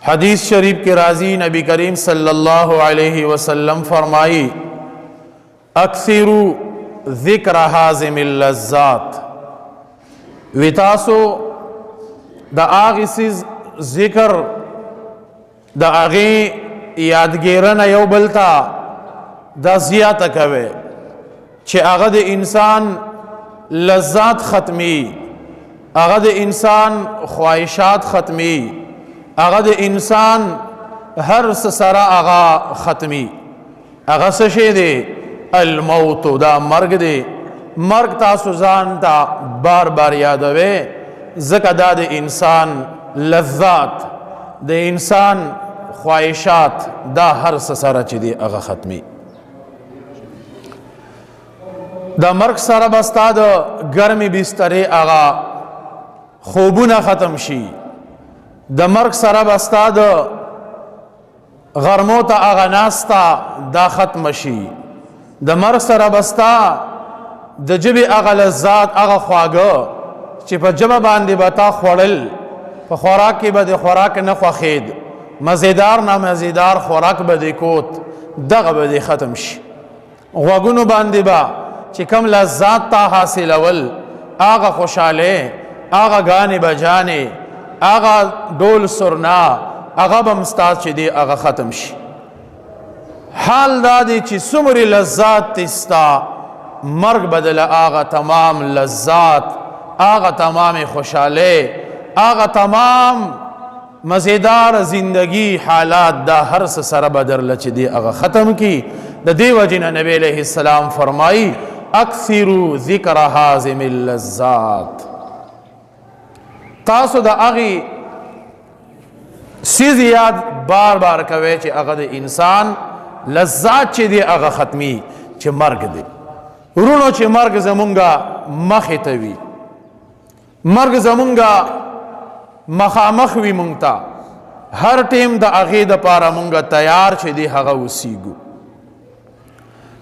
حدیث شریف کے راضی نبی کریم صلی اللہ علیہ وسلم فرمائی اکثروا ذکر حازم اللذات وتاسو دا آغی سیز ذکر دا آغی یادگیرن یو بلتا دا زیادہ کوئے چھ آغا دا انسان لذات ختمی آغا دا انسان خواہشات ختمی آغا دا انسان ہر سسرا آغا ختمی آغا سشے دے الموت دا مرگ دے مرگ تاسو ځان تا بار بار یادوے زکا دا دا انسان لذات دا انسان خواہشات دا ہر سسرا چی دے آغا ختمی دا مرگ سره بستا دا گرمی بسترے آغا خوبونا ختم شی دا مرگ سره بستا دا غرمو تا آغا ناستا دا ختم شی دا مرگ سره بستا دا جب آغا لذات آغا خواگا چی پا جب باندی بتا خوڑل پا خوراک کی با دی خوراک نخوا خید مزیدار نا مزیدار خوراک با دی کوت دغا با دی ختم شی غوگونو باندی با چی کم لذات تا حاصل اول آغا خوشالے آغا گانے بجانے آغا ڈول سرنا آغا بمستاد چی دی آغا ختم شی حال دادی چی سمری لذات تستا مرگ بدل آغا تمام لذات آغا تمام خوشالے آغا تمام مزیدار زندگی حالات دا ہر سر بدر لچ دی آغا ختم کی دا دیو جن نبی علیہ السلام فرمائی اکثروا ذکر حازم اللذات تاسو دا اغی سیز یاد بار بار کوئے چی اغا دا انسان لذات چی دی اغا ختمی چی مرگ دی رونو چی مرگ زمونگا مخی توی مرگ زمونگا مخامخ وی مونگتا ہر ٹیم دا اغی دا پارا مونگا تیار چی دی اغا وسیگو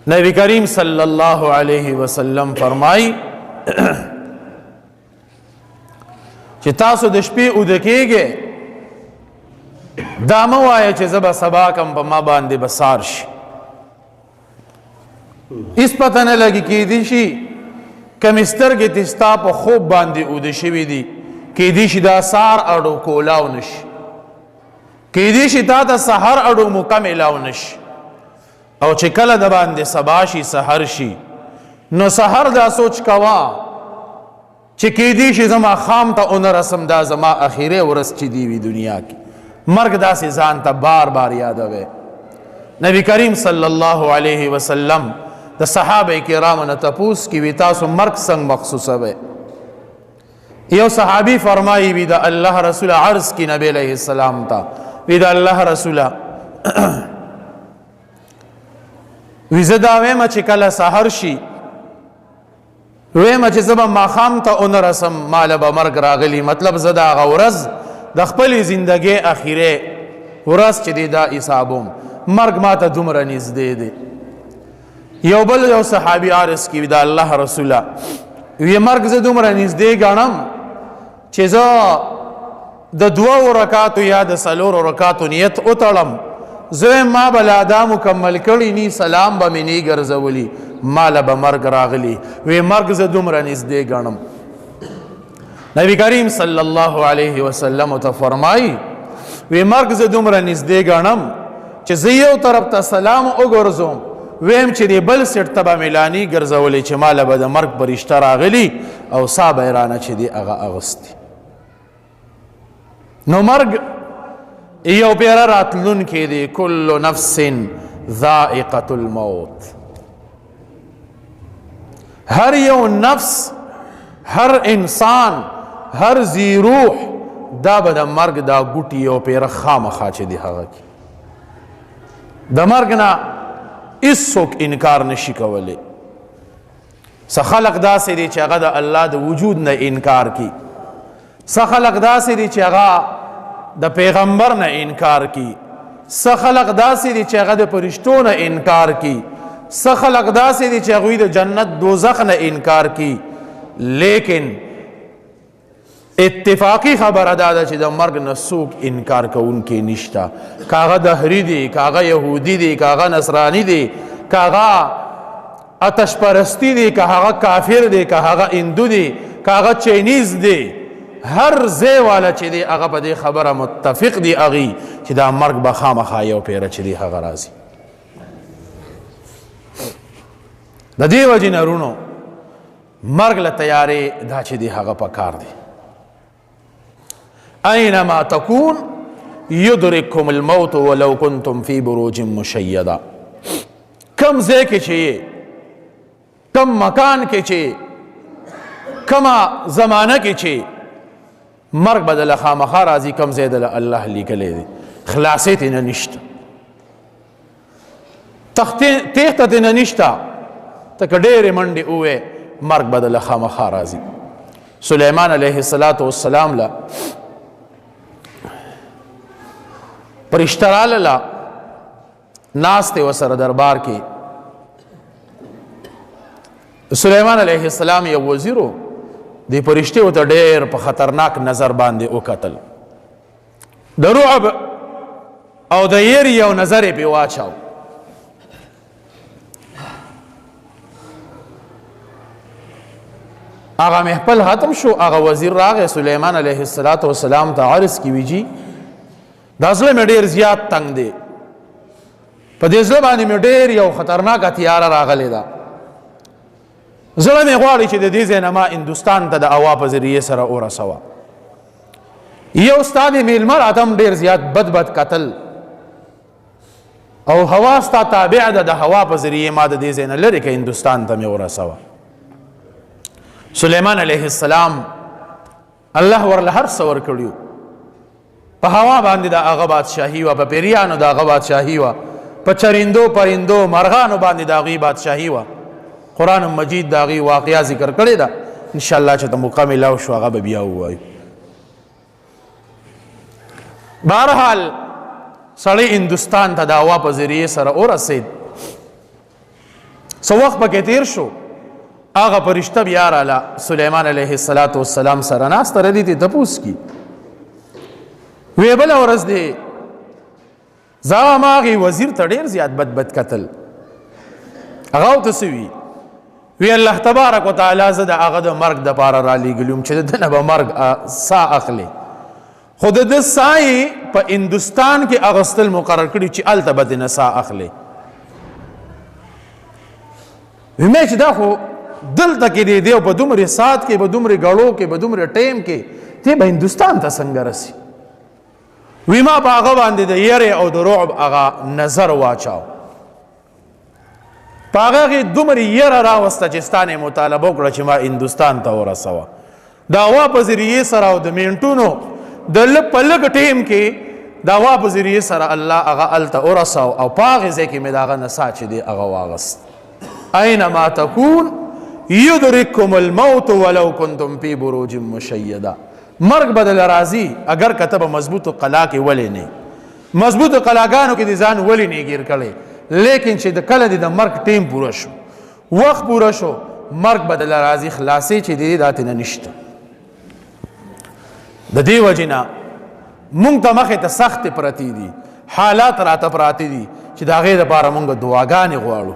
نبی کریم صلی اللہ علیہ وسلم فرمائی چی تاسو دشپی ادکے گے دامو آیا چی زبا سبا کم پا ما باندے بسار شی اس پتہ نہ لگی کی دیشی کمستر کی تستا پا خوب باندے ادشوی دی کی دیشی دا سار اڑو کولاو نش کی دیشی تا تا سحر اڑو مکملاو نش او چې کله د باندې سبا شي سحر شي نو سحر دا سوچ کوا چې کیدی شي زما خام ته اون رسم دا زما اخیره ورس چی دی وی دنیا کی مرگ دا سی ځان ته بار بار یادوي نبی کریم صلی اللہ علیہ وسلم د صحابه کرام نه تپوس کی وی تاسو مرگ څنګه مخصوص وي یو صحابی فرمایي وی دا الله رسول عرض کی نبی علیہ السلام تا وی دا الله رسول وی زدا ویما چی کل سحر شی ویما چی زبا ماخام تا اون رسم مال با مرگ راغلی مطلب زدا غورز د خپل زندگی اخیره ورس چی دی دا حسابوم مرگ ما تا دومره نزدې دی یو بل یو صحابی عارض کی دا الله رسولا وی مرگ ز دومره نزدې غنم چې زه د 2 رکعاتو یا د 3 رکعاتو نیت اتړم زوی ما بلا دا مکمل کړی نی سلام به منی ګرځولی مال به مرگ راغلی وی مرگ ز دومره نزدې غنم نبی کریم صلی اللہ علیہ وسلم ته فرمائی وی مرگ ز دومره نزدې غنم چې زه یو طرف ته سلام وګرځوم ویم چې دی بل سټ تبا ملانی ګرځولی چې مال به د مرگ پرشته راغلی او صاحب ایرانه چې دی هغه اغستی نو مرگ ایو پیرا راتلون کی دی کل نفس ذائقت الموت ہر یو نفس ہر انسان ہر ذی روح دا با دا مرگ دا گوٹی یو پیرا خام خاچ دی حقا کی دا مرگ نا اس سوک انکار نشی کولے سخلق دا سی دی چاگا دا اللہ دا وجود نا انکار کی سخلق دا سی دی چاگا دا پیغمبر نه انکار کی سخلق داسی دی چه غد پرشتو نه انکار کی سخلق داسی دی چه غوی دا جنت دوزخ نه انکار کی لیکن اتفاقی خبره ده چې د مرګ نه څوک انکار کوونکی نشته، کاغه دهری دی، کاغه یهودی دی، کاغه نصرانی دی، کاغه آتش پرستی دی، کاغه کافر دی، کاغه هندو دی، کاغه چینیز دی، هر ځای والا چې دی هغه په دې خبره متفق دی هغې چې دا مرګ به خامخا یو پیره چې دی هغه راځي. د دې وجې نه رونو مرګ له تیارې دا چې دی هغه پکار دی. اینما تکون یدرککم الموت ولو کنتم فی بروج مشیده. کم ځای کې چې کم مکان کې چې کما زمانه کې چې مرګ به دله خامخا راځي، کم ځای دله الله لیکلی دی، خلاصې ترې نه نشته، تېښته ترې نه نشته. ته که ډېرې منډې ووایې مرګ به دله خامخا راځي. سلیمان علیه السلام له فرشته راغله، ناست دی ورسره دربار کې. سلیمان علیه السلام یو وزیر و، دې فرشتې ورته ډېر په خطرناک نظر باندې وکتل، د رعب او د یېرې یو نظر یې پرې واچاو. هغه محفل ختم شو، هغه وزیر راغی سلیمان علیه السلام ته عرض کی ویجی دا زړه مې ډېر زیات تنګ دی، په دې زړه باندې مې ډېر یو خطرناکه تیاره راغلې ده، زړه مې غواړي چې د دې ځای نه ما هندوستان ته د هوا په ذریعې سره ورسوه. یو ستا د میلمه راته هم ډېر زیات بد کتل او هوا ستا تابع ده، د هوا په ذریعې ما د دې ځای نه لرې که هندوستان ته مې ورسوه. سلیمان علیه السلام الله ورله هر څه ورکړي، په هوا باندې د هغه بادشاهي وه، په پیریانو د هغه بادشاهي وه، په چرندو پرندو مرغانو باندې د هغوی بادشاهي وه. قرآن مجید د هغوی واقعه ذکر کړې ده، انشاءالله چې ته موقع میلاو شو هغه به بیا ووایو. بهرحال سړی هندوستان ته د هوا په ذریعې سره ورسېد، څه وخت پکې تیر شو، هغه فرشته بیا راله سلیمان علیه السلام سره ناسته ردي ته تپوس کی وی بله ورځ دی زه هماغې وزیر ته ډېر زیات بد کتل، هغه ورته څه وی الله تبارک وتعالی زه د هغه د مرګ دپاره رالیږلی یم چې د ده نه به مرګ ساه اخلي، خو د ده ساه یې په هندوستان کې اغوستل مقرر کړي چې هلته به دې نه ساه اخلي. وی مې چې دا خو دلته کې دی او په دومره ساعت کې په دومره غړو کې په دومره ټایم کې ته به هندوستان ته څنګه رسي؟ وی ما په هغه باندې د یرې او د رعب هغه نظر واچاو، په هغه کې دومره یره راوسته چې ستا نه مطالبه وکړه چې ما هندوستان ته ورسوه. د هوا په ذریعې سره او د منټونو د په لږ ټایم کې د هوا په ذریعې سره الله هغه هلته ورساو او په هغې ځای کې مې د هغه نڅا چې دی هغه واغست. اینما تکون یدرککم الموت ولو کنتم فی بروج مشیده. مرګ به دله راځي اگر که ته به مضبوطو قلا کې ولې نه، مضبوطو قلاګانو کې دې ځان ولې نه ګیر کړی، لیکن چې د کله دې د مرګ ټیم پوره شو، وخت پوره شو، مرګ به دله راځي، خلاصې چې دې دا تېنه نشته. د دې وجې نه مونږ ته مخې ته سختې پرتې دي، حالات راته پراته دي چې د هغې دپاره مونږ دعاګانې غواړو.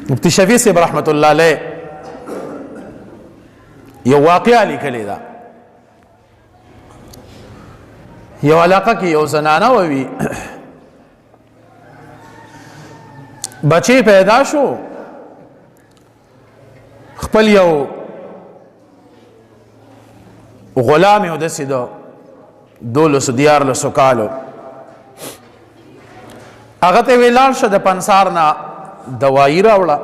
مفتی شفیع صاحب رحمت الله علیه یو واقعه لیکلې ده. یو علاقه کې یو زنانه ووي بچی پیدا شو، خپل یو غلام یې داسې د 12 کالو هغه ته ویې لاړ شه د پنسار نه دوایی راوړه،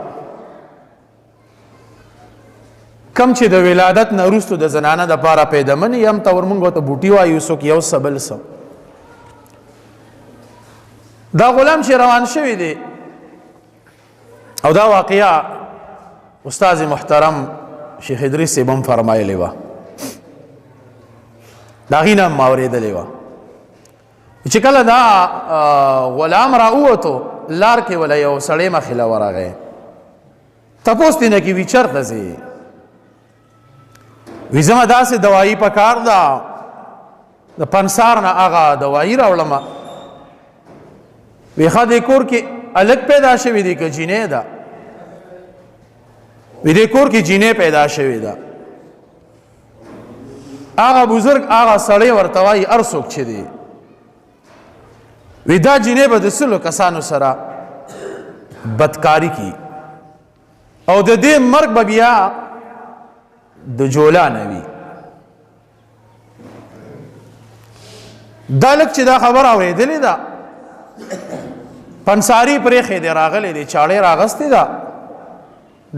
کم چې د ولادت نه وروستو د زنانه دپاره پیدمن یې هم ته ورمونږ ورته بوټي وایو، څوک یو څه بل څه. دا غلام چې روان شوی دی او دا واقعه استاذ محترم شیخ ادریس صاحب هم فرمایلې وه، د هغې نه هم ما اورېدلې وه چې کله دا غلام راووتو لار کې وله یو سړی مخې له ورغی، تپوس دې نه کېږي چېرته ځې وي زما داسې دوایي په کار ده د پنسار نه هغه دوایي راوړمه وي ښه دې کور کې هلک پیدا شوي دی که جینۍ ده وي دې کور کې جینۍ پیدا شوې ده هغه بزرګ هغه سړی ورته وایي هر څوک چې دی وي دا جینۍ به د سلو کسانو سره بدکاري کی او د دې مرګ به بیا د جولا نه وي دا لږ چې دا خبره اورېدلې ده پنساري پرېښې دی راغلی دی چاړې راغستې ده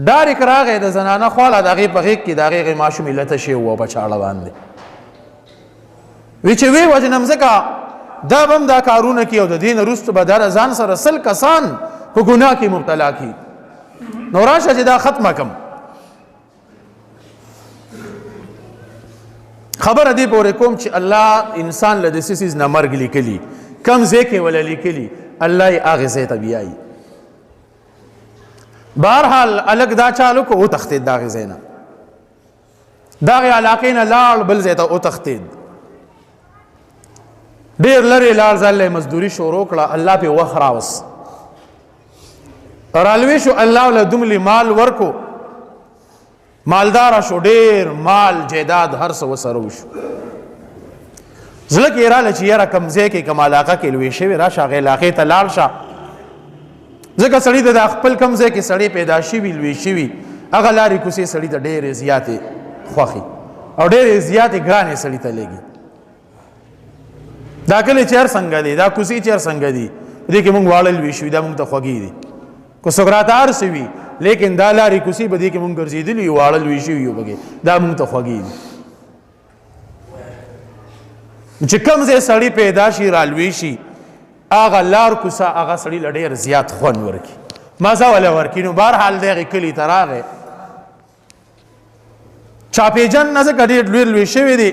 ډارېک راغی د زنانه خواله د هغې په غېږ کې د هغې ماشومې لته شوی وه په چاړه باندې وی چې وی وجنم ځکه دا به هم دا کارونه کوي او د دې نه وروسته به دا ځان سره 100 کسان په ګناه کې مبتلا کړي نو راشه چې دا ختمه کړم خبره دې پورې کوم چې الله انسان له داسې څیز نه مرګ لیکلي کم ځای کې وله لیکلي الله یې هغې ځای ته بیایي بهرحال هلک دا چالو کو وتښتېد د هغې ځای نه د هغې علاقې نه لاړ بل ځای ته وتښتېد ډېر لرې لاړ ځان له مزدوري شروع کړه الله پې وخت راوست رالوی شو الله له دومره مال ورکو مالدار شو ډېر مال جیداد هر څه وسره وشو زړه کې راله چې یاره کوم ځای کې کوم علاقه کې لوی شوې راشه هغې علاقې ته لاړ شه ځکه سړي ته د خپل کوم ځای کې سړی پیدا شوي لوی شوي هغه لارې کوڅې سړي ته ډېرې زیاتې خوښې او ډېرې زیاتې ګرانې سړي ته لګي دا کلی چې هر څنګه دی دا کوڅې چې هر څنګه دي په دې کې مونږ واړه لوی شوي دا مونږ ته خوږې دي که څوک راته هر څه وي لیکن دا لارې کوڅې په دې کې مونږ ګرځېدلي یو واړه لوی شوي یو پکې دا مونږ ته خوږې دي چې کوم ځای سړی پیدا شي رالوی شي هغه لار کوڅه هغه سړي له ډېر زیات خوند ورکړي مزه وله ورکړي نو بهرحال د هغې کلي ته راغی چاپېجن نه ځکه ډېر لوی شوي دي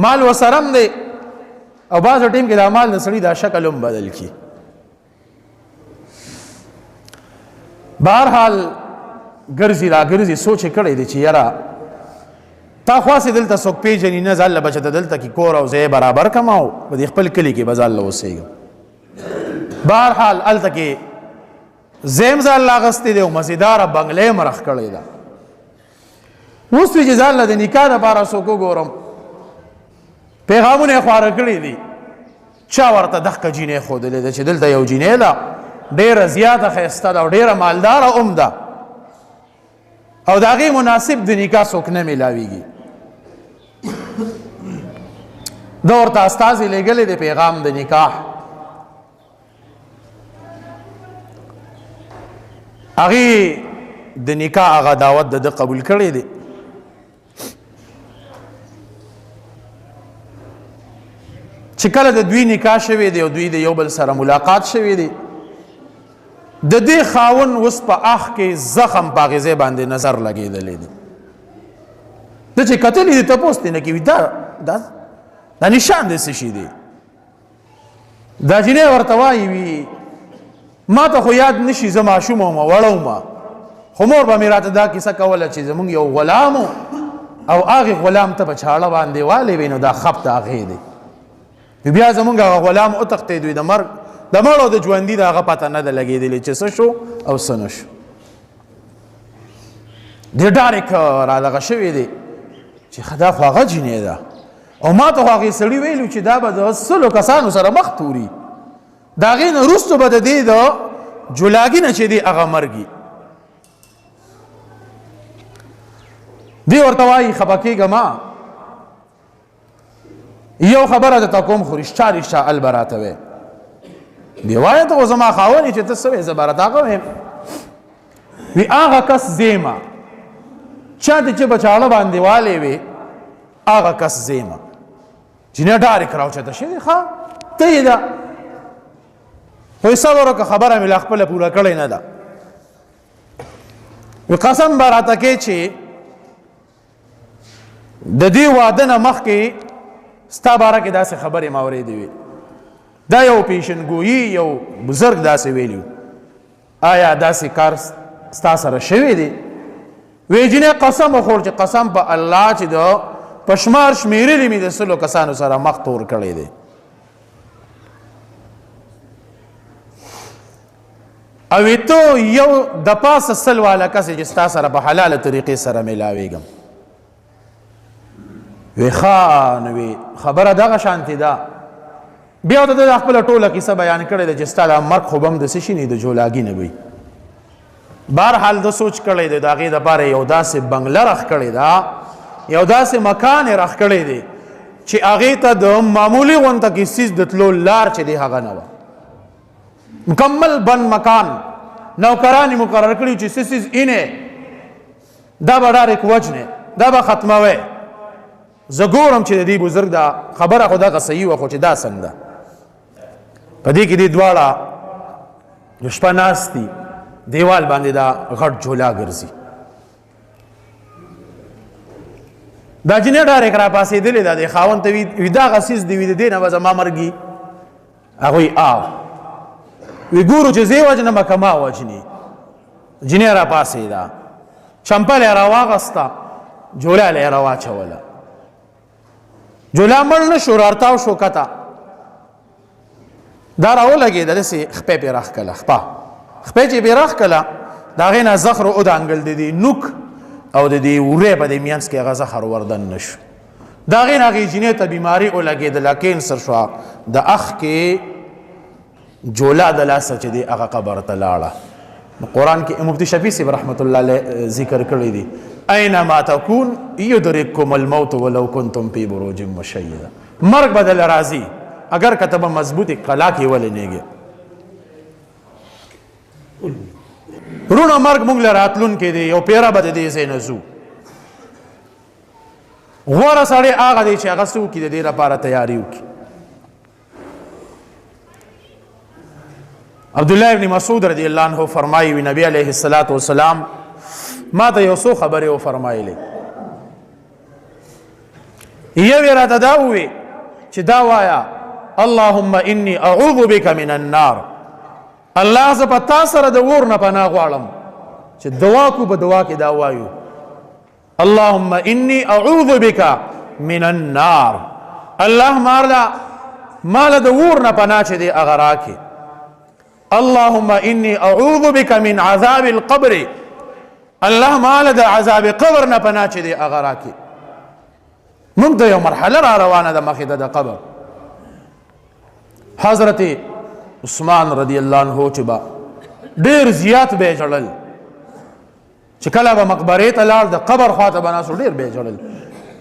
مال ورسره هم دی او بعض ټیم کې دا مال د سړي دا شکل هم بدل کړي بهرحال ګرځي را ګرځي سوچ یې کړی دی چې یاره تا خواسې دلته څوک پېژني نه ځان له بچه ته دلته کې کور او ځای برابر کړم او په دې خپل کلي کې به ځان له اوسېږم بهرحال هلته کې ځای هم ځان له اخیستی دی او مزیداره بنګله یې مرخ کړې ده اوس وي چې ځان له د نکاح دپاره څوک وګورم پیغامونه یې خواره کړي دي چا ورته دغه جینۍ ښودلې ده چې دلته یو جینۍ ده ډېره زیاته ښایسته ده او ډېره مالداره هم ده او د هغې مناسب د نکاح څوک نه میلاویږي ده ورته استازي لېږلی دی پیغام د نکاح هغې د نکاح هغه دعوت د ده قبول کړی دی چې کله د دوی نکاح شوی دی او دوی د یو بل سره ملاقات شوی دی د دې خاون اوس په اخ کې زخم په هغې ځای باندې نظر لګېدلی دی ده چې کتلي دي تپوس دی نه کوي دا نشان دی څه شي دی دا جینۍ ورته وایي وي ما ته خو یاد نشي زه ماشوم وم وړه ومه خو مور به مې راته دا کیسه کوله چې زمونږ یو غلام او هغې غلام ته په چاړه باندې والی وی نو دا خپ د هغې دی بیا زمونږ هغه غلام وتښتېد وي د مړ او د ژوندي د هغه پته نه ده لګېدلې چې څه شو او څه نه شو دې ډارې را دغه شوی دی چې دا خو هغه جینۍ ده او ما ته خو هغې سړي ویلو چې دا به د 100 کسانو سره مخ توري د هغې نه وروسته به د دې د جولاګي نه چې دی هغه مرګي دی ورته وایي خفه کېږه ما یو خبره درته کوم خو رښتیا رښتیا ال به راته وی دی وایه ته خو زما خاون یې چې ته څه وی زه به راته هغه ویم وی هغه کس زیمه چا ته چې په چاړه باندې والی وی هغه کس زیمه جینۍ ډارې کړه اوچته شوې ښه ته یې ده خو یې صبر وکړه خبره مې لا خپله پوره کړې نه ده وی قسم به راته کې چې د دې واده نه مخکې ستا باره کې داسې خبرې ما اورېدې وي دا یو پیشنګویي یو بزرګ داسې ویلي آیا داسې کار ستا سره شوی دی وی جنې قسم وخور چې قسم په الله چې د پشمار شمیرلی مې د سلو کسانو سره مخ تور کړی دی او ته یو د پاسه سل والا کس چې ستا سره په حلاله طریقې سره میلاویږم وی خان وی خبره دغه شانتي ده بیا ته د خپل ټوله کیسه بیان کړی دی چې ستا د مرګ خو به هم داسې شي نه د جولاګي نه وي بهرحال د سوچ کړی دی د هغې دپاره یو داسې بنګله رخ کړې ده یو داسې مکان یې رخ کړی دی چې هغې ته د معمولي غونته کیسیز د تلو لار چې دی هغه نه وه مکمل بند مکان نوکران یې مقرر کړي چې سیسیز اینې دا به ډارک وجنې دا به ختموی زه ګورم چې د دې بزرګ دا خبره خو دغه صحیح وه خو چې دا څنګه ده په دې کې دې دواړه یو شپه ناست دي دیوال باندې دا غټ جولا ګرځي دا جنې ډارک را پاسېدلې ده د خاوند ته وي دغه څیز دی وي د دې نه به زما مرګي هغوی وی ګورو چې زه وجنه به که ما وجني جنې را پاسېده چمپل یې راواغسته جولا یې راواچوله جولا مړ نه شو رارتاو شو کته دا راولګېده داسې خپې پې راښکله خپې چې پې راښکله د هغې نه زخر ودانګل د دې نوک او د دې وری په دې منځ کې هغه زخر وردن نه شو د هغې نه هغې جینۍ ته بیماري ولګېدله کینسر شوه د اخ کې جولا د لاسه چې دی هغه قبر ته لاړه قرآن کې مفتی شفیع صاحب رحمت الله علیه ذکر کړی دی اینما تکون یدرککم الموت ولو کنتم فی بروج مشیده مرګ بدل راځي اگر کتبه مضبوطی قلا کې ولې نیږي رونو مرګ مونږ له راتلون کې دی یو پیره به د دې ځای نه ځو غوره سړی هغه دی چې هغه څه وکړي د دې لپاره تیاري وکړي عبدالله ابن مسعود رضی الله عنه فرمایي وي نبی علیه الصلاة والسلام ما ته یو څو خبرې وفرمایلې یو یې راته دا ووې چې دا وایه اللهم انی اعوذ بک من النار الله زه په تا سره د اور نه پناه غواړم چې دعا کو په دعا کې دا وایو اللهم انی اعوذ بک من النار الله ماله د اور نه پناه چې دی هغه راکړي اللهم انی اعوذ بک من عذاب القبر الله ماله د عذاب قبر نه پناه چې دی هغه راکړي موږ د یو مرحله را روانه ده مخې ته د قبر حضرت عثمان رضی الله عنه چې به ډېر زیات به یې ژړل چې کله به مقبرې ته لاړ د قبر خواته به ناست ډېر به یې ژړل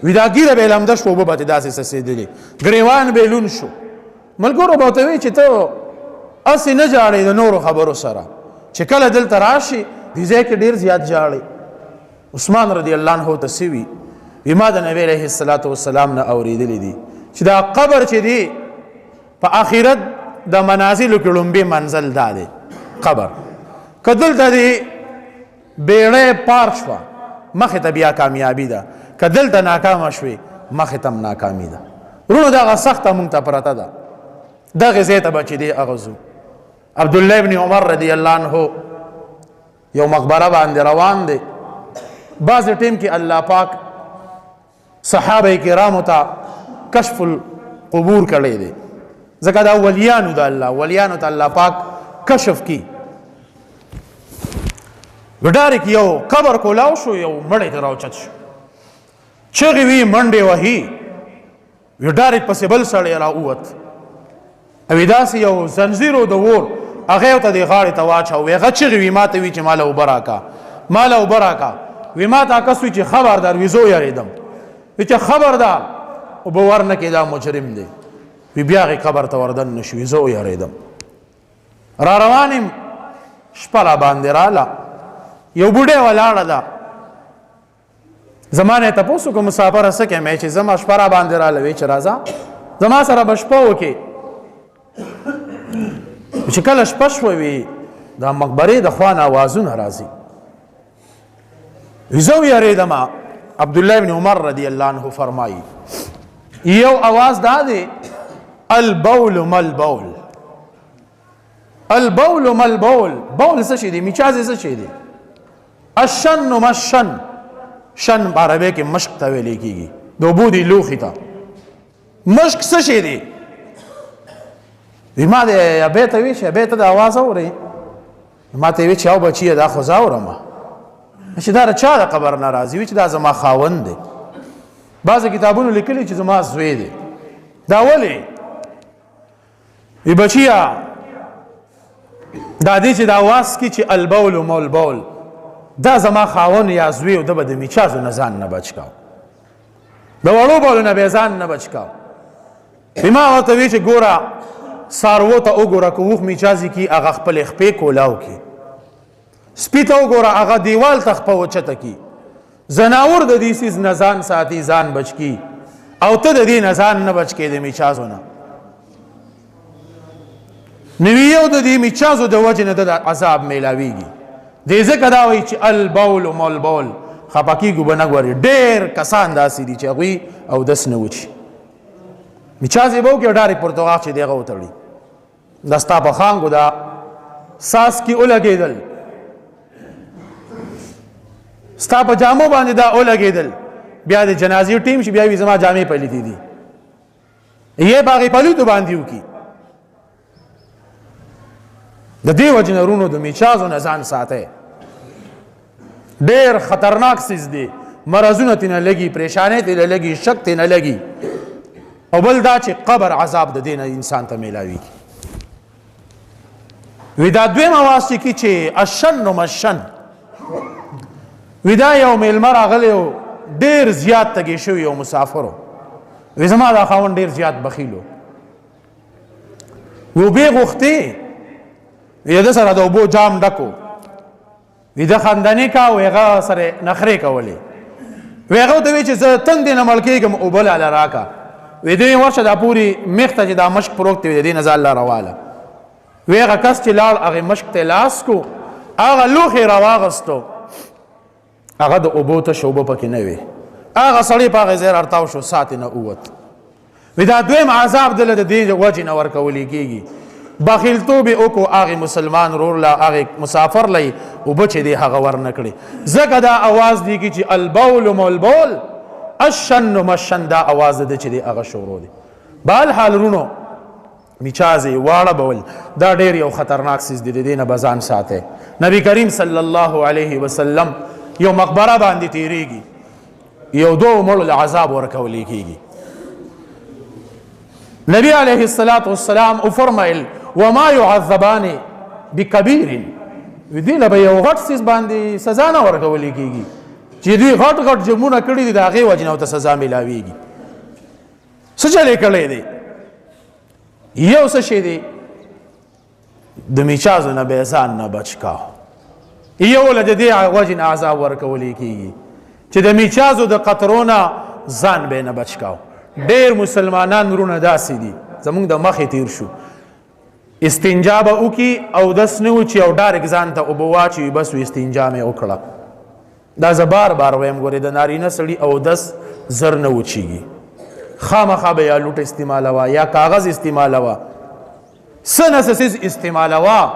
وي دا ږیره به یې لمده شو اوبه به ترې داسې څڅېدلې ګرېوان به یې لوند شو ملګرو به ورته وایي چې ته هسې نه ژاړې د نورو خبرو سره چې کله دلته راشي دې ځای کې ډېر زیات ژاړې عثمان رضی الله عنه ته څه وي وي ما د نبی علیه الصلاة والسلام نه اورېدلی دي چې دا قبر چې دی په آخرت د منازلو کې لومبي منزل دا دی قبر که دلته دی بیړۍ پار شوه مخې ته بیا کامیابي ده که دلته ناکامه شوې مخې ته هم ناکامي ده وروڼو دغه سخته مونږ ته پرته ده دغې ځای ته به چې دی هغه ځو عبدالله ابن عمر رضی الله عنه یو مقبره باندې روان دی بعض ټیم کې الله پاک صحابه کرامو ته کشف القبور کړی دی ځکه دا ولیانو د الله ولیانو ته الله پاک کشف کی ډارک یو قبر کولاو شو یو مړی ته راوچت شو چغې وي منډې وهي یو ډارک پسې بل سړی راووت او داسې یو زنځیر د اور هغه ته د غاړې ته واچو هغه چغې وي ما ته وي چې ماله اوبه راکا ماله اوبه راکا وي ما ته کس وي چې خبردار وي زه یارېدم وي چې خبردار اوبه ورنه کې دا مجرم دی وی بیا هغې قبر ته وردن نه شوي زه ویارېدم را روان یم شپه را باندې راله یو بوډۍ ولاړه ده زما نه یې تپوس وکړو مسافره څه کوې چې زما شپه را باندې راله وی چې راځه زما سره به شپه وکړې چې کله شپه شوه وي د مقبرې د خوا نه اوازونه راځي وي زه ویارېدم عبدالله بن عمر رضی الله عنه فرمایي یو اواز دا دی البول مل بول البول مل بول بول څه شي دی میچازې څه شي دی الشن مشن، شن په عربی کې مشق ته ویل کېږي، د اوبو دې لوښي ته. مشق څه شی دی؟ وی ما د ابۍ ته وی چې ابۍ ته د اواز اورئ؟ ما ته وی چې او بچیه دا خو زه اورم. چې دا د چا د قبر نه راځي؟ وی چې دا زما خاوند دی. بعضې کتابونو لیکلي چې زما زوی دی. دا ولې؟ وی بچیه دا دی چې د اواز کې چې البول مول بول، دا زما خاوند یا زوی او ده به د میچازو نه ځان نه بچ کاو، د وړو بولو نه به یې ځان نه بچ کاو. ما ورته وی چې ګوره څاروو ته وګوره که اوښ میچازي کي هغه خپلې خپې کولاو کي، سپي ته وګوره هغه دیوال ته خپه اوچته کي، زناور د دې څیز نه ځان ساتي، ځان بچ کی، او ته د دې نه ځان نه بچ کې د میچازو نه. نوی یو د دې میچازو د وجې نه د عذاب میلاویږي. دې ځکه دا وایي چې البول مول بول، خفه کېږو به نه ګورې. ډېر کسان داسې دي چې هغوی اودس نه وچي، میچازې به وکړي او ډارې پرتغاق چې د هغه وتړي، دا ستا په خانګو دا ساس کې ولګېدل، ستا په جامو باندې دا ولګېدل، بیا د جنازې ټیم شي بیا وي زما جامې پلیتې دي، یې په هغې پلیتو باندې وکړي. د دې وجې نه رونو د میچازو نه ځان ساتئ، ډېر خطرناک څیز دی. مرضونه ترې نه لګي، پریشانۍ ترې نه لګي، شک ترې نه لګي. او بل دا چې قبر عذاب د دې نه انسان ته میلاویږي. وی دا دویم اواز چې کی چې الشن مشن، وی دا یو میلمه راغلی و ډېر زیات تږی شوي یو مسافر و، وی زما دا خاوند ډېر زیات بخیل و، اوبې غوښتې، وی ده سره د اوبو جام ډک و، وی ده خندنې کا و هغه سره نخرې کولې، وی هغه ورته وی چې زه تندې نه مړ کېږم اوبه لاله راکه، وی دوی ورشه دا پورې میخ ته چې دا مشک پروت دی د دې نه ځان لا راواله. وی هغه کس چې لاړ هغې مشک ته لاس کو، هغه لوښی راواغستو، هغه د اوبو تشه اوبه پکې نه وې، هغه سړی په هغې ځای راتاو شو، ساتې نه ووت. وی دا دویم عذاب دله د دې وجې نه ورکولی کېږي. بخیلتوب یې وکړو هغې مسلمان ورور له هغې مسافر له یې اوبه چې دی هغه ورنه کړې. ځکه دا اواز دیږي چې البول مولبول، الشن مشن، دا اواز ده چې دی هغه شروع دی. بهرحال رونو میچازې واړه بول دا ډېر یو خطرناک څیز دی، د دې نه به ځان ساتئ. نبی کریم صلی الله علیه وسلم یو مقبره باندې تیریږي، یو دو مړو له عذاب ورکولی کېږي. نبی علیه الصلاة والسلام وفرمایل وما يعذبان بکبیر، دې له به یو غټ څیز باندې سزا نه ورکولی کېږي چې دوی غټ غټ جرمونه کړي دي، د هغې وجې نه ورته سزا میلاویږي. څه چل یې کړی دی؟ یو څه شی دی د میچازو نه به یې ځان نه بچ کا، یو له د دې وجې نه عذاب ورکولی کېږي چې د میچازو د قطرو نه ځان به یې نه بچ کا. ډېر مسلمانان ورونه داسې دي، زمونږ د مخې تیر شو، استنجا به وکړي اودس نه وچي او ډارک ځان ته اوبه واچوي، بس استنجا مې وکړه. دا زه بار بار وایم ګورې د نارینه سړي اودس زر نه وچیږي، خامخا به یا لوټ استعمالوه یا کاغذ استعمالوه، څه نه څه څیز استعمالوه،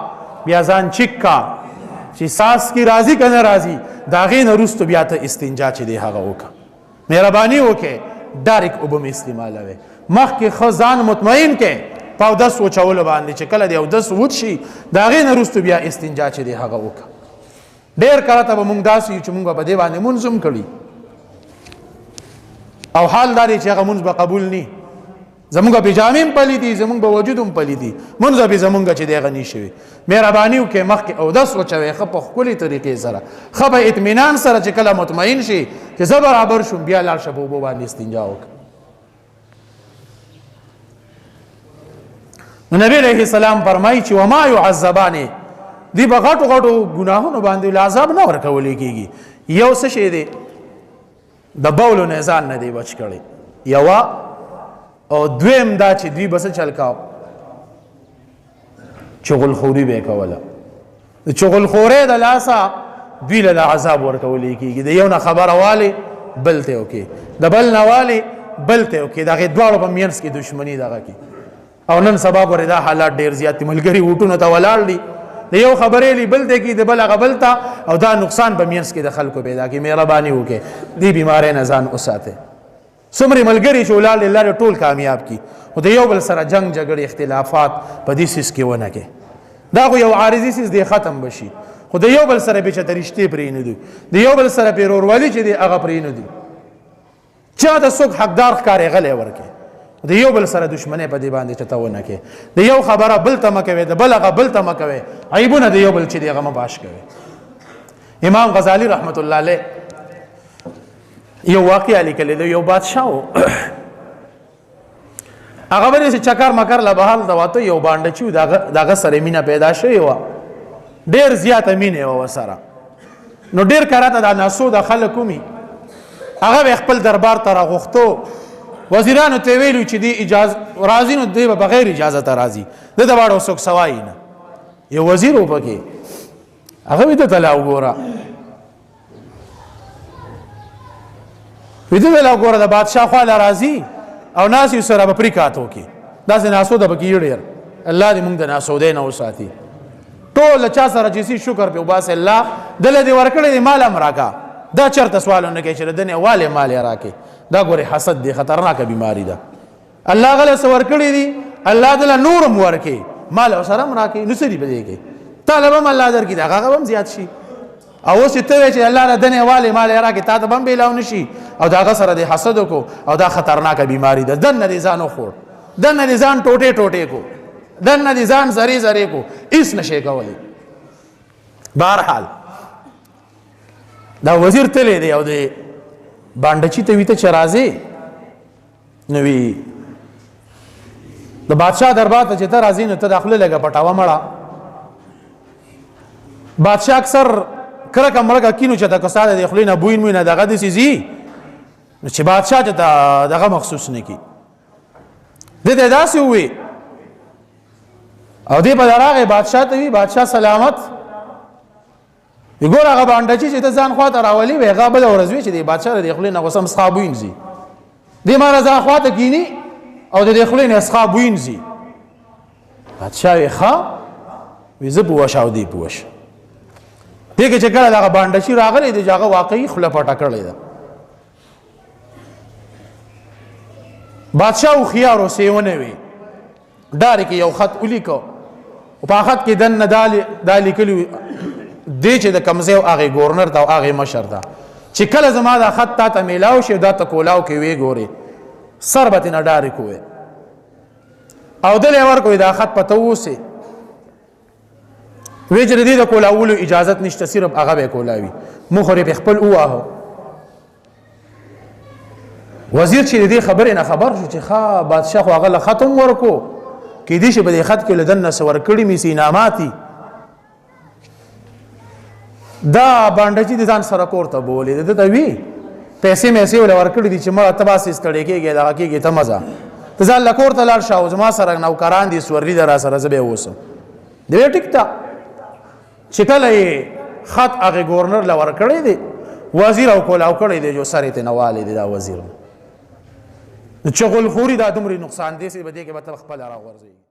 بیا ځان چک کا چې ساس کې راځي که نه راځي، د هغې نه وروستو بیا ته استنجا چې دی هغه وکړه. مهرباني وکړئ ډارک اوبه مې استعمالوئ، مخکې ښه ځان مطمئن کړئ په اودس وچولو باندې چې کله د اودس وچ شي د هغې نه وروستو بیا استنجا چې دی هغه وکړه. ډېر کله ته به مونږ داسې یو چې مونږ به په دې باندې مونځ هم کړي او حال دا دی چې هغه مونځ به قبول نی، زمونږ پیجامې هم پلیتي، زمونږ به وجود هم پلیتي، مونځ به زمونږ چې دی هغه نی شوي. مهرباني وکړئ مخکې اودس وچوئ ښه په ښکلې طریقې سره، ښه په اطمینان سره چې کله مطمئن شي چې زه برابر شوم بیا لاړ شه په اوبو باندې استنجا وکړه. نو نبی علیه السلام فرمایي چې وما يعذبان، دی به غټو غټو ګناهونو باندې عذاب نه ورکولی کېږي. یو څه شی دی د بولو نه ځان نه دی بچ کړی، یوه او دویم دا چې دوی به څه چل کاو، چغلخوري به یې کوله، د چغلخورۍ د لاسه دوی له عذاب ورکولی کېږي. د یو نه خبره والې بل ته وکړي، د بل نه والې بل ته وکړي، د هغې دواړو په منځ کې دښمني دغه کې. او نن سبا ګورې دا حالات ډېر زیات دي، ملګري وټونو ته ولاړ دي، د یو خبرې لی بل دی کې د بل هغه بل ته او دا نقصان به مینس کې د خلکو پیدا کړي. مهرباني وکړئ دې بیمارۍ نه ځان وساتئ. څومره ملګري چې ولال الله ټول کامیاب کی او د یو بل سره جنگ جګړې اختلافات په دې سیس کې ونه کې. دا خو یو عارضي سیس دی ختم بشي خو د یو بل سره به چې رشتې پرې نه دي د یو بل سره پیرورولي چې دی هغه پرې نه دي. چا د څوک حقدار ښکارې غلی ورکې د یو بل سره دشمنۍ په دې باندې چته ونه کې. د یو خبره بل ته مه کوې د بل هغه بل ته مه کوې. عیبونه د یو بل چې دی هغه مه باش کوې. امام غزالی رحمت الله علیه یو واقعه لیکلې ده. یو بادشاه و هغه به داسې چکر مکر له بهر ته واته یو بانډه چې و د هغه سره مینه پیدا شوې وه. ډېر زیاته مینه وه ورسره. نو ډېر کراته دا ناسوده خلک ومي هغه به خپل دربار ته راغوښتو. وزیرانو ته ویلو چې دی اجازه راځي نو دی به بغیر اجازه ته راځي. د د واړو څوک سوای نه. یو وزیر و پکې هغه وی ته لا وګوره وی ته لا وګوره د بادشاه خوا له راځي او ناس یې سره به پریکاتو کې داسې ناسوده به کې ډېر. الله دې موږ د ناسودې نه وساتي. ټول چا سره چې شکر په وباس الله دله دې ورکړې دې مال امراکا دا چرته سوالونه کوي چې د دنیا والے مال راکې. دا ګوره حسد دی خطرناکه بیماری ده. الله غله سور کړی دی الله دله نورم ورکې مال او سره راکې نو سړي بده کې طالب هم الله درکې دا هغه هم زیات شي. او اوس ته چې الله له دنیا والے مال راکې تا ته هم بیلاو نشي او دا غسر دی حسد کو او دا خطرناکه بیماری ده. دنه دې ځان خور دنه دې ځان ټوټه ټوټه کو دنه دې ځان زری زری کو هیڅ نشي کولی. بهرحال دا وزیر تللی دی او دی بانډچی ته وی ته چې راځې نو وی د بادشاه دربار ته چې ته راځې نو ته داخله لږه پټاوه مړه. بادشاه اکثر کرکه مړکه کینو چې ته کساده د خولې نه بوی موی نه دغه داسې ځي نو چې بادشاه چې دغه مخصوص نه کي دې ته داسې ووی او دې په راغې بادشاه ته وی بادشاه سلامت وګوره هغه باندې چې ته ځان خواته راولي وي هغه بل ورځ وي چې د بادشاه د خپل نه غوسم څخه وینځي دې ماره ځان خواته کینی او د خپل نه څخه وینځي. بادشاه یې ښه وي زه پوه شاو دی پوه ش دې کې چې کله هغه باندې چې راغلی دی هغه واقعي خله پټه کړی ده. بادشاه خو خيار اوسېونه وي ډار کې یو خط ولیکو او په خط کې دنه دالی کلی دی چې د کمزې او هغه گورنر ته او هغه مشر ته چې کله زما دا خط تا ته میلاو شي دا ته کولاو کې وی ګوري سر به نه ډارې کوی او دلې ورکوي دا خط پته ووسي وی چې دې د کولاولو اجازت نشته صرف هغه به کولاوي مخوري په خپل اوه. وزیر چې دې خبرې نه خبر شو چې ښا بادشاه خو هغه ختم ورکو کې دې چې به خط کې لدن سور کړی می سي ناماتي دا باندې چې ځان سره کوړه بولې د دوی پیسې مې ول ورکړې دي چې ما تباسي ستړي کېږي دا کېږي ته مزه ته ځان له کوړه لار شاو زما سره نوکران دي سوري در سره زبې وسم دې ټیک تا چې کله خط هغه گورنر له ورکړې دي وزیر او کولاو کړې دي جو سره ته نواله دي دا وزیر چغل خوري دا دومره نقصان دي سي بده کې به خپل را غورځي.